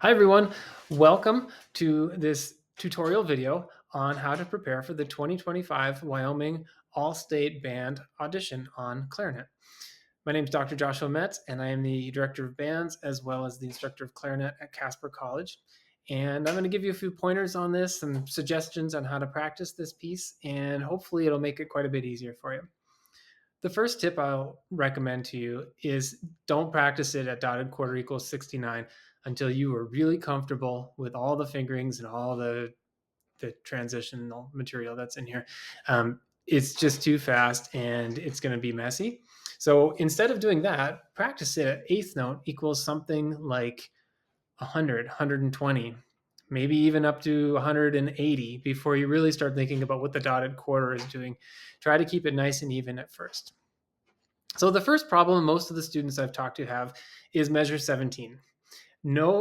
Hi everyone, welcome to this tutorial video on how to prepare for the 2025 Wyoming All State Band Audition on clarinet. My name is Dr. Joshua Metz and I am the Director of Bands as well as the Instructor of Clarinet at Casper College. And I'm going to give you a few pointers on this, some suggestions on how to practice this piece, and hopefully it'll make it quite a bit easier for you. The first tip I'll recommend to you is don't practice it at dotted quarter equals 69 until you are really comfortable with all the fingerings and all the transitional material that's in here. It's just too fast and it's going to be messy. So instead of doing that, practice it at eighth note equals something like 100, 120, maybe even up to 180 before you really start thinking about what the dotted quarter is doing. Try to keep it nice and even at first. So the first problem most of the students I've talked to have is measure 17.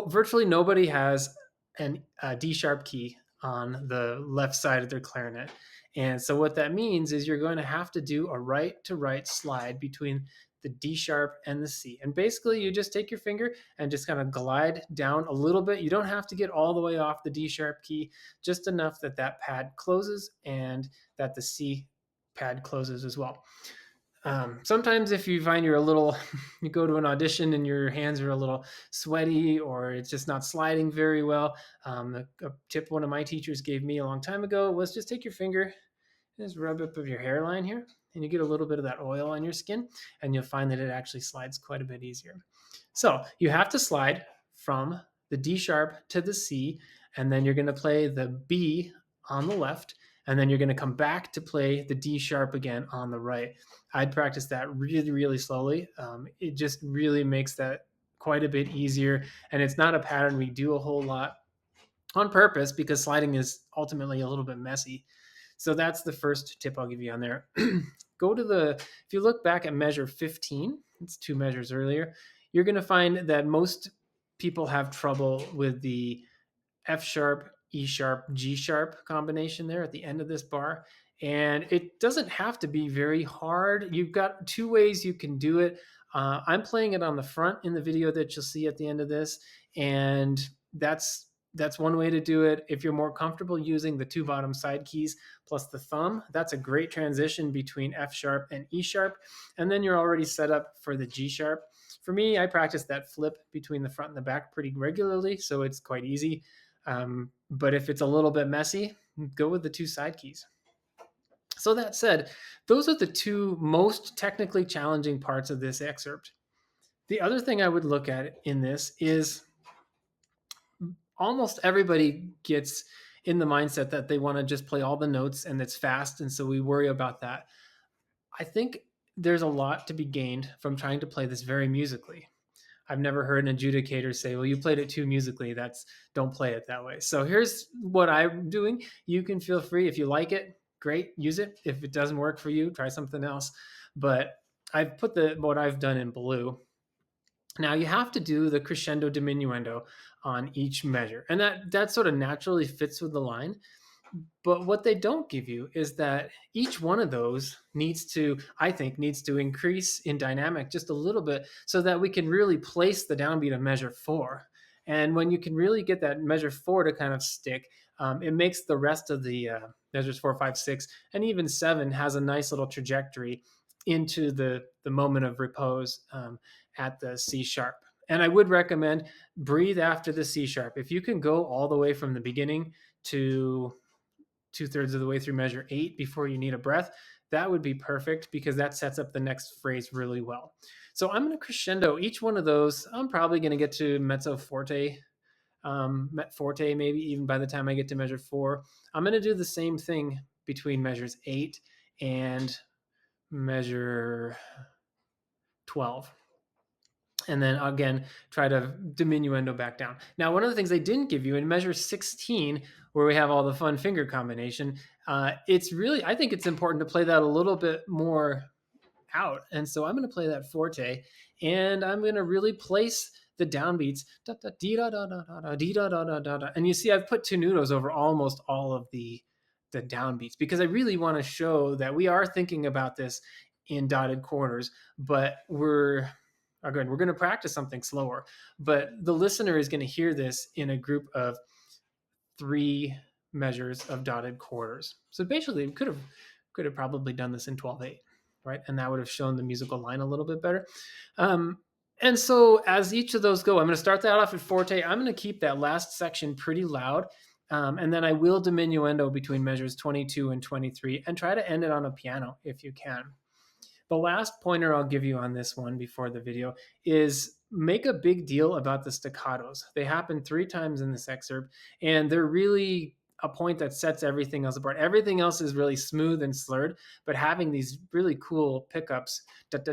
Virtually nobody has a D sharp key on the left side of their clarinet. And so what that means is you're going to have to do a right to right slide between the D sharp and the C. And basically you just take your finger and just kind of glide down a little bit. You don't have to get all the way off the D sharp key, just enough that that pad closes and that the C pad closes as well. Sometimes if you find you're a little, you go to an audition and your hands are a little sweaty or it's just not sliding very well, a tip one of my teachers gave me a long time ago was just take your finger, just rub up of your hairline here, and you get a little bit of that oil on your skin, and you'll find that it actually slides quite a bit easier. So you have to slide from the D sharp to the C, and then you're going to play the B on the left, and then you're going to come back to play the D sharp again on the right. I'd practice that really, really slowly. It just really makes that quite a bit easier, and it's not a pattern we do a whole lot on purpose because sliding is ultimately a little bit messy. So that's the first tip I'll give you on there. If you look back at measure 15, it's two measures earlier, you're going to find that most people have trouble with the F sharp, E sharp, G sharp combination there at the end of this bar. And it doesn't have to be very hard. You've got two ways you can do it. I'm playing it on the front in the video that you'll see at the end of this. And that's one way to do it. If you're more comfortable using the two bottom side keys plus the thumb, that's a great transition between F sharp and E sharp. And then you're already set up for the G sharp. For me, I practice that flip between the front and the back pretty regularly, so it's quite easy. But if it's a little bit messy, go with the two side keys. So that said, those are the two most technically challenging parts of this excerpt. The other thing I would look at in this is almost everybody gets in the mindset that they want to just play all the notes and it's fast, and so we worry about that. I think there's a lot to be gained from trying to play this very musically. I've never heard an adjudicator say, well, you played it too musically. Don't play it that way. So here's what I'm doing. You can feel free. If you like it, great, use it. If it doesn't work for you, try something else. But I've put what I've done in blue. Now you have to do the crescendo diminuendo on each measure. And that sort of naturally fits with the line. But what they don't give you is that each one of those I think, needs to increase in dynamic just a little bit so that we can really place the downbeat of measure 4. And when you can really get that measure 4 to kind of stick, it makes the rest of the measures 4, 5, 6, and even 7 has a nice little trajectory into the moment of repose at the C sharp. And I would recommend breathe after the C sharp. If you can go all the way from the beginning to 2/3 of the way through measure 8 before you need a breath, that would be perfect because that sets up the next phrase really well. So I'm going to crescendo each one of those. I'm probably going to get to mezzo forte, met forte maybe even by the time I get to measure 4. I'm going to do the same thing between measures 8 and measure 12. And then again, try to diminuendo back down. Now, one of the things they didn't give you in measure 16, where we have all the fun finger combination, I think it's important to play that a little bit more out. And so I'm going to play that forte, and I'm going to really place the downbeats. Da, da, dee, da, da, da, da, dee, da, da, da, da, da. And you see I've put tenutos over almost all of the downbeats because I really want to show that we are thinking about this in dotted quarters, but we're are good. We're going to practice something slower, but the listener is going to hear this in a group of 3 measures of dotted quarters. So basically, we could have probably done this in 12/8, right? And that would have shown the musical line a little bit better. And so as each of those go, I'm going to start that off at forte. I'm going to keep that last section pretty loud. And then I will diminuendo between measures 22 and 23 and try to end it on a piano if you can. The last pointer I'll give you on this one before the video is make a big deal about the staccatos. They happen 3 times in this excerpt, and they're really a point that sets everything else apart. Everything else is really smooth and slurred, but having these really cool pickups, that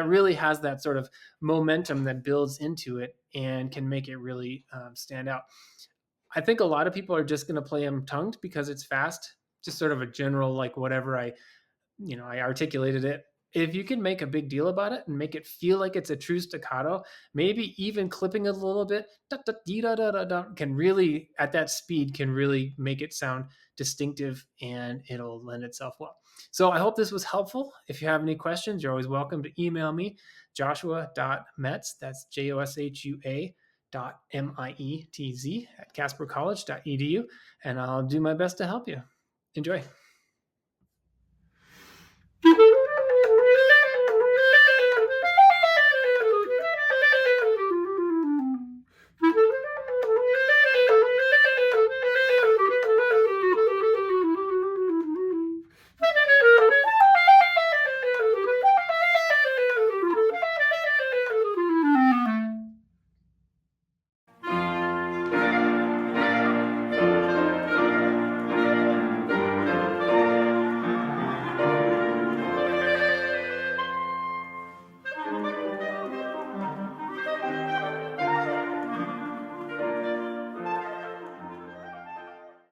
really has that sort of momentum that builds into it and can make it really stand out. I think a lot of people are just going to play them tongued because it's fast, just sort of a general, like whatever I articulated it. If you can make a big deal about it and make it feel like it's a true staccato, maybe even clipping it a little bit, can really, at that speed, can really make it sound distinctive and it'll lend itself well. So I hope this was helpful. If you have any questions, you're always welcome to email me, joshua.metz, that's JOSHUA .METZ @caspercollege.edu, and I'll do my best to help you. Enjoy.